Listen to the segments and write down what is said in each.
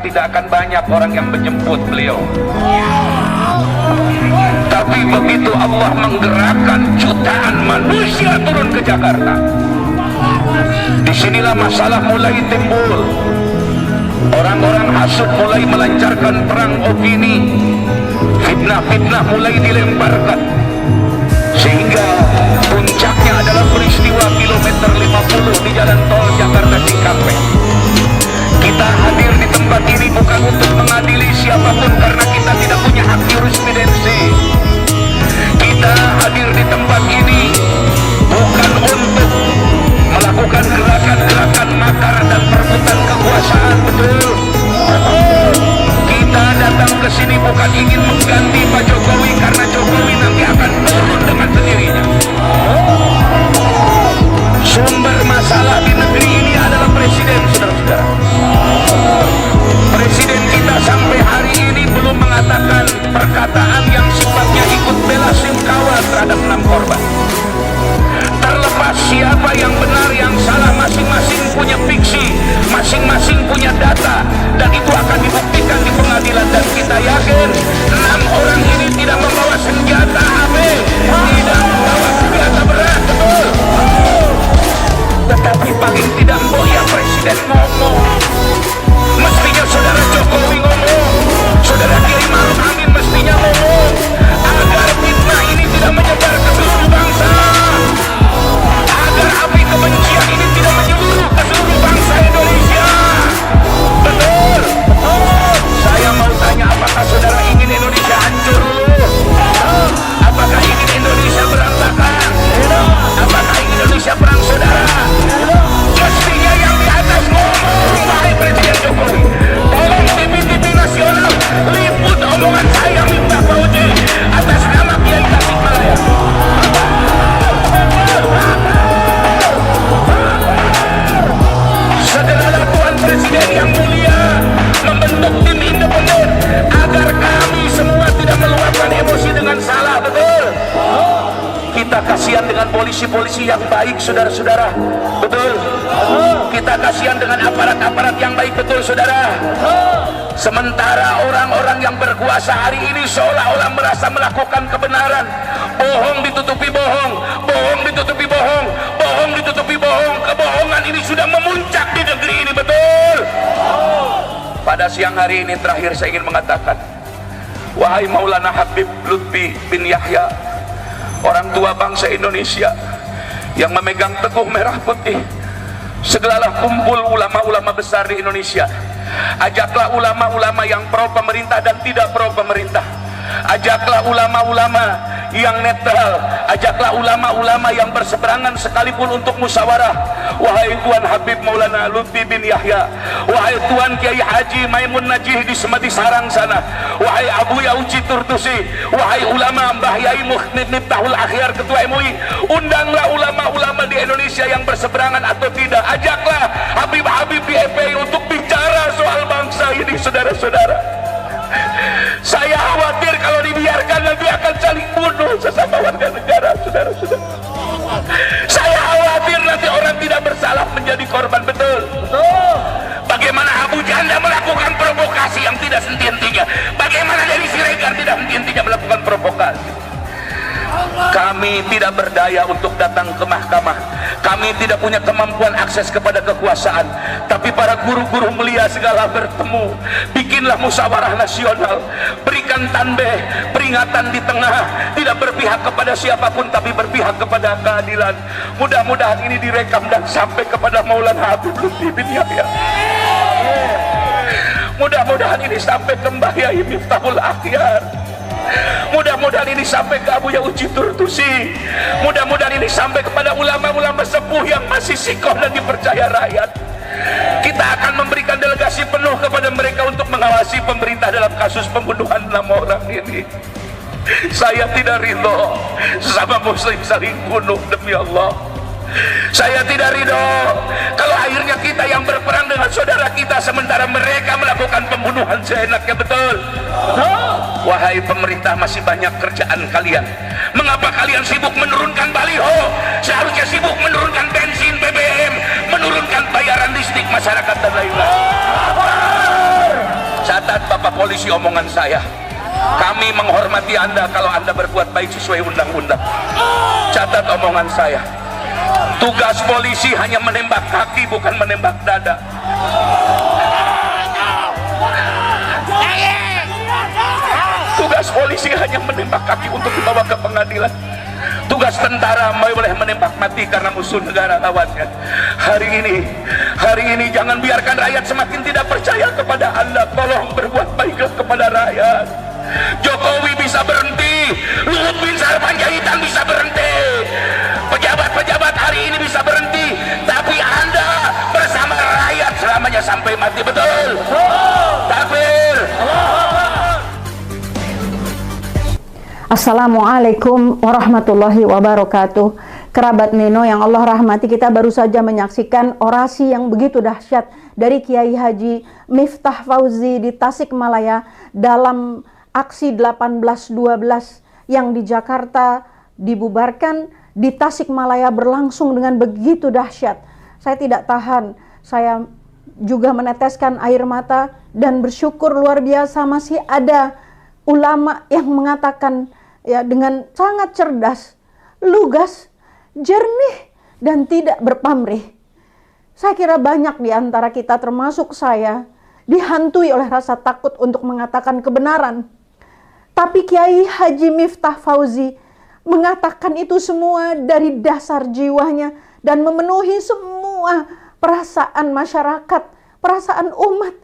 tidak akan banyak orang yang menjemput beliau. Tapi begitu Allah menggerakkan jutaan manusia turun ke Jakarta, disinilah masalah mulai timbul. Orang-orang hasud mulai melancarkan perang opini, fitnah-fitnah mulai dilemparkan, sehingga puncaknya adalah peristiwa kilometer 50 di jalan tol Jakarta Cikampek. Kita hadir di tempat ini bukan untuk mengadili siapapun, karena kita tidak punya hak jurisprudensi. Kita hadir di tempat ini bukan untuk melakukan gerakan-gerakan makar dan perebutan kekuasaan, betul. Kita datang ke sini bukan ingin mengganti Pak Jokowi, karena Jokowi nanti akan turun dengan sendirinya. Sumber masalah di negeri ini adalah presiden, saudara-saudara. Presiden kita sampai hari ini belum mengatakan perkataan yang sifatnya ikut bela sungkawa terhadap 6 korban. Terlepas siapa yang benar yang salah, masing-masing punya fiksi, masing-masing punya data, dan itu akan dibuktikan di pengadilan. Dan kita yakin 6 orang ini tidak membawa senjata HP, tidak membawa senjata berat, betul. Tetapi paling tidak ya presiden ngomong, mestinya saudara Jokowi ngomong, saudara Kiai Maruf Amin mestinya ngomong, agar fitnah ini tidak menyebar ke seluruh bangsa, agar api kebencian ini tidak menyeluruh ke seluruh bangsa Indonesia. Betul. Saya mau tanya, apakah saudara ingin Indonesia hancur dulu? Apakah ingin Indonesia berantakan? Apakah ingin Indonesia perang saudara? Mestinya yang di atas ngomong, wahai Presiden Jokowi. Tolong TV-TV nasional liput omongan saya Miftah Fauzi atas nama Kiai Tasikmalaya. Segera Tuan Presiden yang mulia membentuk tim independen agar kami semua tidak meluapkan emosi dengan salah, betul. Kita kasihan dengan polisi-polisi yang baik, saudara-saudara, betul. Kita kasihan dengan aparat-aparat yang baik, betul, saudara. Sementara orang-orang yang berkuasa hari ini seolah-olah merasa melakukan kebenaran. Bohong ditutupi bohong, bohong ditutupi bohong, bohong ditutupi bohong. Kebohongan ini sudah memuncak di negeri ini, betul. Pada siang hari ini terakhir saya ingin mengatakan, wahai Maulana Habib Lutfi bin Yahya, orang tua bangsa Indonesia yang memegang teguh merah putih, segeralah kumpul ulama-ulama besar di Indonesia. Ajaklah ulama-ulama yang pro pemerintah dan tidak pro pemerintah. Ajaklah ulama-ulama yang netral, ajaklah ulama-ulama yang berseberangan sekalipun untuk musyawarah. Wahai Tuan Habib Maulana Lutfi bin Yahya, wahai Tuan Kiai Haji Maimun Najih di Semedi Sarang sana, wahai Abu Yauci Turtusi, wahai ulama Mbah Yai Miftahul Akhyar Ketua MUI, undanglah ulama-ulama di Indonesia yang berseberangan atau tidak. Ajaklah Habib-habib di FPI untuk bicara soal bangsa ini, saudara-saudara. Saya khawatir kalau dibiarkan nanti akan saling bunuh sesama warga negara, saudara-saudara. Saya khawatir nanti orang tidak bersalah menjadi korban, betul. Bagaimana Abu Janda melakukan provokasi yang tidak henti-hentinya, bagaimana dari Siregar tidak henti-hentinya melakukan provokasi. Kami tidak berdaya untuk datang ke mahkamah, kami tidak punya kemampuan akses kepada kekuasaan, tapi para guru-guru mulia segala bertemu, bikinlah musyawarah nasional, berikan tanbih, peringatan di tengah, tidak berpihak kepada siapapun tapi berpihak kepada keadilan. Mudah-mudahan ini direkam dan sampai kepada Maulana Habib Lutfi bin Yahya. Mudah-mudahan ini sampai ke Mbah Yai Miftahul Akhyar. Mudah-mudahan ini sampai ke Abu Yauci Turtusi. Mudah-mudahan ini sampai kepada ulama-ulama sepuh yang masih sikoh dan dipercaya rakyat. Kita akan memberikan delegasi penuh kepada mereka untuk mengawasi pemerintah dalam kasus pembunuhan 6 orang ini. Saya tidak ridho sesama muslim saling bunuh, demi Allah. Saya tidak ridho kalau akhirnya kita yang berperang dengan saudara kita sementara mereka melakukan pembunuhan seenaknya, betul. Wahai pemerintah, masih banyak kerjaan kalian. Mengapa kalian sibuk menurunkan baliho? Seharusnya sibuk menurunkan bensin, BBM, menurunkan bayaran listrik masyarakat dan lain-lain. polisi omongan saya. Kami menghormati Anda kalau Anda berbuat baik sesuai undang-undang. Catat omongan saya. Tugas polisi hanya menembak kaki, bukan menembak dada. Tugas polisi hanya menembak kaki untuk dibawa ke pengadilan. Tugas tentara boleh menembak mati karena musuh negara lawannya. Hari ini jangan biarkan rakyat semakin tidak percaya kepada Anda. Tolong berbuat baiklah kepada rakyat. Jokowi bisa berhenti, Luhut bin Sarpanjaitan bisa berhenti, pejabat-pejabat hari ini bisa berhenti, tapi Anda bersama rakyat selamanya sampai mati. Betul? Takbir. Assalamualaikum warahmatullahi wabarakatuh. Kerabat Meno yang Allah rahmati, kita baru saja menyaksikan orasi yang begitu dahsyat dari Kiai Haji Miftah Fauzi di Tasikmalaya dalam aksi 18.12 yang di Jakarta dibubarkan, di Tasikmalaya berlangsung dengan begitu dahsyat. Saya tidak tahan, saya juga meneteskan air mata dan bersyukur luar biasa masih ada ulama yang mengatakan ya dengan sangat cerdas, lugas, jernih, dan tidak berpamrih. Saya kira banyak di antara kita termasuk saya dihantui oleh rasa takut untuk mengatakan kebenaran. Tapi Kiai Haji Miftah Fauzi mengatakan itu semua dari dasar jiwanya dan memenuhi semua perasaan masyarakat, perasaan umat,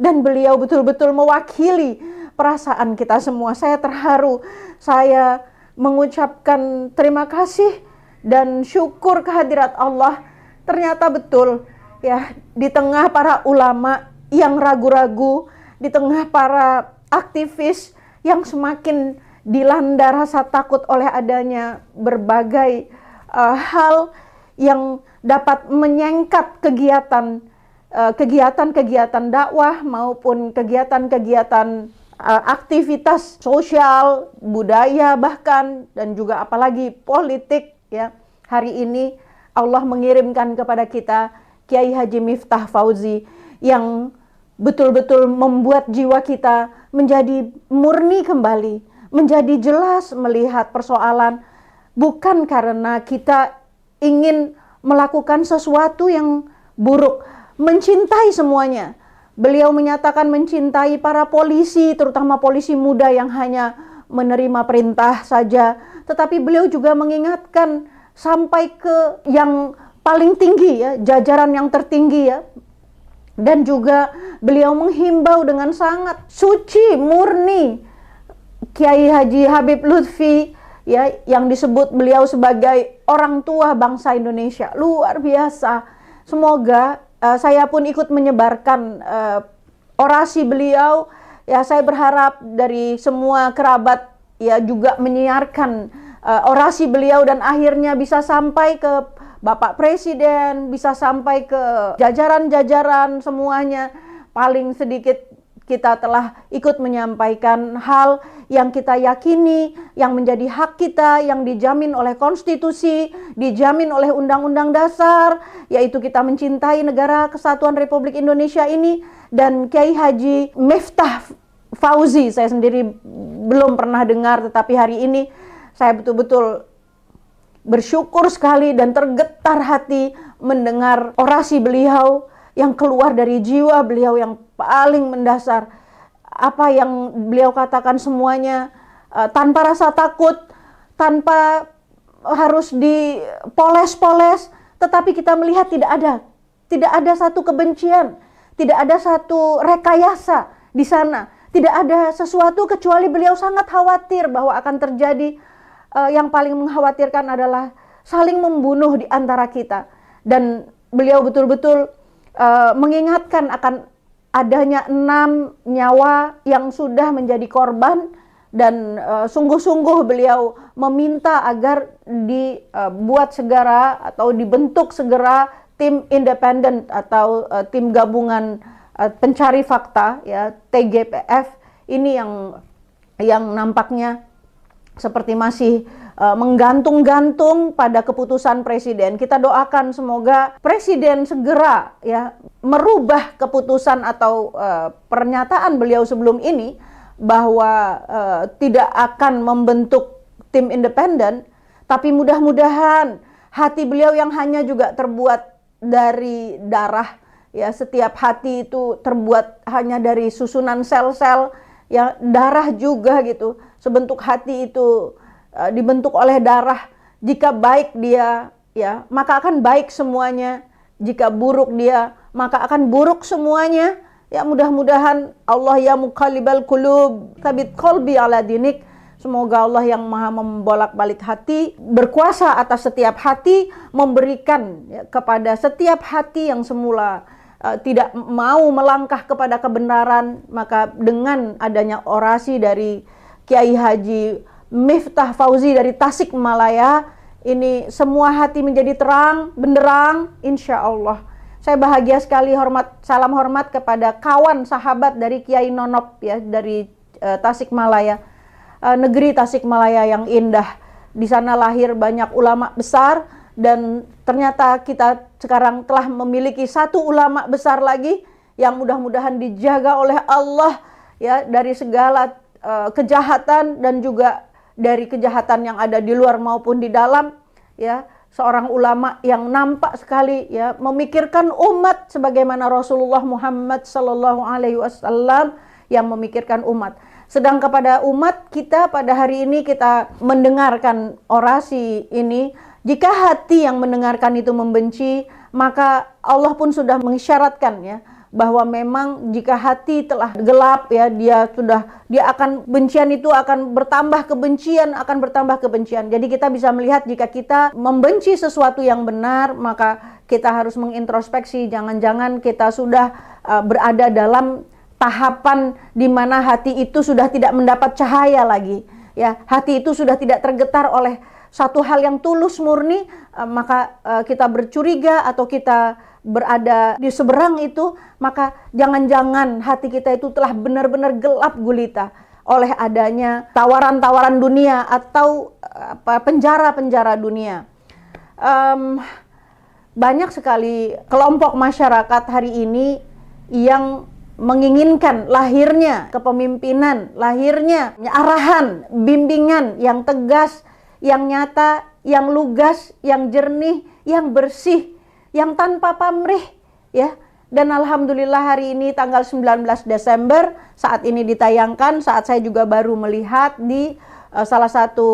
dan beliau betul-betul mewakili perasaan kita semua. Saya terharu, saya mengucapkan terima kasih dan syukur kehadirat Allah. Ternyata betul ya, di tengah para ulama yang ragu-ragu, di tengah para aktivis yang semakin dilanda rasa takut oleh adanya berbagai hal yang dapat menyengkat kegiatan dakwah maupun kegiatan aktivitas sosial, budaya bahkan, dan juga apalagi politik ya. Hari ini Allah mengirimkan kepada kita Kiai Haji Miftah Fauzi yang betul-betul membuat jiwa kita menjadi murni kembali, menjadi jelas melihat persoalan, bukan karena kita ingin melakukan sesuatu yang buruk, mencintai semuanya. Beliau menyatakan mencintai para polisi, terutama polisi muda yang hanya menerima perintah saja, tetapi beliau juga mengingatkan sampai ke yang paling tinggi ya, jajaran yang tertinggi ya. Dan juga beliau menghimbau dengan sangat suci, murni Kiai Haji Habib Lutfi ya, yang disebut beliau sebagai orang tua bangsa Indonesia. Luar biasa. Semoga saya pun ikut menyebarkan orasi beliau ya. Saya berharap dari semua kerabat ya juga menyiarkan orasi beliau dan akhirnya bisa sampai ke Bapak Presiden, bisa sampai ke jajaran-jajaran semuanya. Paling sedikit kita telah ikut menyampaikan hal yang kita yakini, yang menjadi hak kita, yang dijamin oleh konstitusi, dijamin oleh Undang-Undang Dasar, yaitu kita mencintai negara kesatuan Republik Indonesia ini. Dan Kiai Haji Miftah Fauzi, saya sendiri belum pernah dengar, tetapi hari ini saya betul-betul bersyukur sekali dan tergetar hati mendengar orasi beliau yang keluar dari jiwa beliau yang paling mendasar. Apa yang beliau katakan semuanya tanpa rasa takut, tanpa harus dipoles-poles, tetapi kita melihat tidak ada satu kebencian, tidak ada satu rekayasa di sana, tidak ada sesuatu kecuali beliau sangat khawatir bahwa akan terjadi yang paling mengkhawatirkan adalah saling membunuh di antara kita. Dan beliau betul-betul mengingatkan akan adanya 6 nyawa yang sudah menjadi korban, dan sungguh-sungguh beliau meminta agar dibuat segera atau dibentuk segera tim independen atau tim gabungan pencari fakta ya, TGPF ini yang nampaknya seperti masih menggantung-gantung pada keputusan presiden. Kita doakan semoga presiden segera ya merubah keputusan atau pernyataan beliau sebelum ini bahwa tidak akan membentuk tim independen, tapi mudah-mudahan hati beliau yang hanya juga terbuat dari darah, ya setiap hati itu terbuat hanya dari susunan sel-sel, ya darah juga gitu, sebentuk hati itu dibentuk oleh darah. Jika baik dia, ya maka akan baik semuanya. Jika buruk dia, maka akan buruk semuanya. Ya mudah-mudahan Allah ya muqallibal qulub, tsabbit qalbi ala dinik. Semoga Allah yang maha membolak-balik hati berkuasa atas setiap hati, memberikan ya, kepada setiap hati yang semula tidak mau melangkah kepada kebenaran. Maka dengan adanya orasi dari Kiai Haji Miftah Fauzi dari Tasikmalaya, ini semua hati menjadi terang, benderang, insya Allah. Saya bahagia sekali, salam hormat kepada kawan sahabat dari Kiai Nonop ya dari Tasikmalaya, negeri Tasikmalaya yang indah. Di sana lahir banyak ulama besar dan ternyata kita sekarang telah memiliki satu ulama besar lagi yang mudah-mudahan dijaga oleh Allah ya dari segala kejahatan dan juga dari kejahatan yang ada di luar maupun di dalam, ya seorang ulama yang nampak sekali ya memikirkan umat sebagaimana Rasulullah Muhammad Sallallahu Alaihi Wasallam yang memikirkan umat. Sedang kepada umat kita pada hari ini kita mendengarkan orasi ini, jika hati yang mendengarkan itu membenci, maka Allah pun sudah mengisyaratkan ya bahwa memang jika hati telah gelap ya dia akan bencian itu akan bertambah kebencian, Jadi kita bisa melihat jika kita membenci sesuatu yang benar, maka kita harus mengintrospeksi, jangan-jangan kita sudah berada dalam tahapan di mana hati itu sudah tidak mendapat cahaya lagi. Ya, hati itu sudah tidak tergetar oleh satu hal yang tulus murni, maka kita bercuriga atau kita berada di seberang itu, maka jangan-jangan hati kita itu telah benar-benar gelap gulita oleh adanya tawaran-tawaran dunia atau penjara-penjara dunia. Banyak sekali kelompok masyarakat hari ini yang menginginkan lahirnya kepemimpinan, lahirnya arahan, bimbingan yang tegas, yang nyata, yang lugas, yang jernih, yang bersih, yang tanpa pamrih ya. Dan alhamdulillah hari ini tanggal 19 Desember saat ini ditayangkan, saat saya juga baru melihat di salah satu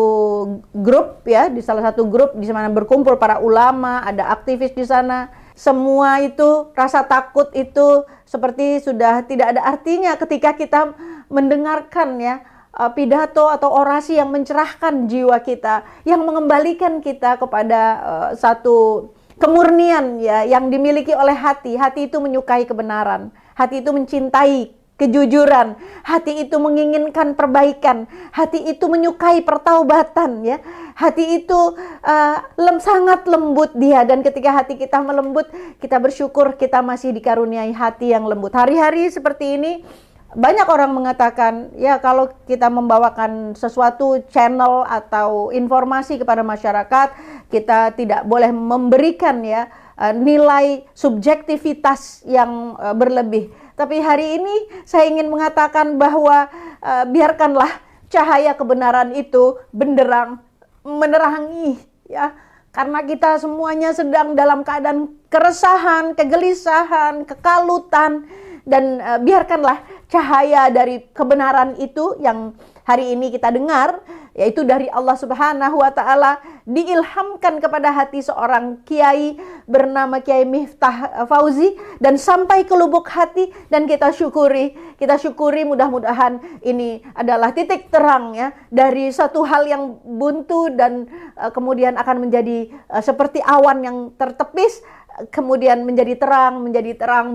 grup ya, di salah satu grup di mana berkumpul para ulama, ada aktivis di sana. Semua itu rasa takut itu seperti sudah tidak ada artinya ketika kita mendengarkan ya pidato atau orasi yang mencerahkan jiwa kita, yang mengembalikan kita kepada satu kemurnian ya yang dimiliki oleh hati. Hati itu menyukai kebenaran, hati itu mencintai kejujuran, hati itu menginginkan perbaikan, hati itu menyukai pertaubatan ya. Hati itu sangat lembut dia, dan ketika hati kita melembut, kita bersyukur kita masih dikaruniai hati yang lembut. Hari-hari seperti ini banyak orang mengatakan, ya kalau kita membawakan sesuatu channel atau informasi kepada masyarakat, kita tidak boleh memberikan ya nilai subjektivitas yang berlebih. Tapi hari ini saya ingin mengatakan bahwa biarkanlah cahaya kebenaran itu benderang, menerangi ya. Karena kita semuanya sedang dalam keadaan keresahan, kegelisahan, kekalutan. Dan biarkanlah cahaya dari kebenaran itu yang hari ini kita dengar, yaitu dari Allah Subhanahu wa Ta'ala, diilhamkan kepada hati seorang kiai bernama Kiai Miftah Fauzi, dan sampai ke lubuk hati, dan kita syukuri mudah-mudahan ini adalah titik terang ya dari satu hal yang buntu dan kemudian akan menjadi seperti awan yang tertepis, kemudian menjadi terang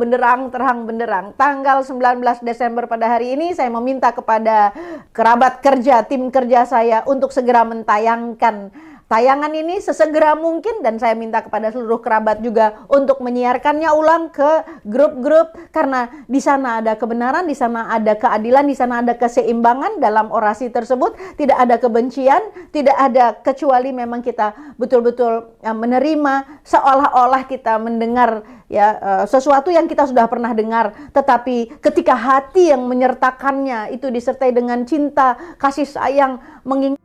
benderang, terang benderang. Tanggal 19 Desember pada hari ini saya meminta kepada kerabat kerja, tim kerja saya untuk segera mentayangkan tayangan ini sesegera mungkin, dan saya minta kepada seluruh kerabat juga untuk menyiarkannya ulang ke grup-grup, karena di sana ada kebenaran, di sana ada keadilan, di sana ada keseimbangan dalam orasi tersebut, tidak ada kebencian, tidak ada, kecuali memang kita betul-betul menerima, seolah-olah kita mendengar ya sesuatu yang kita sudah pernah dengar, tetapi ketika hati yang menyertakannya itu disertai dengan cinta, kasih sayang, mengingat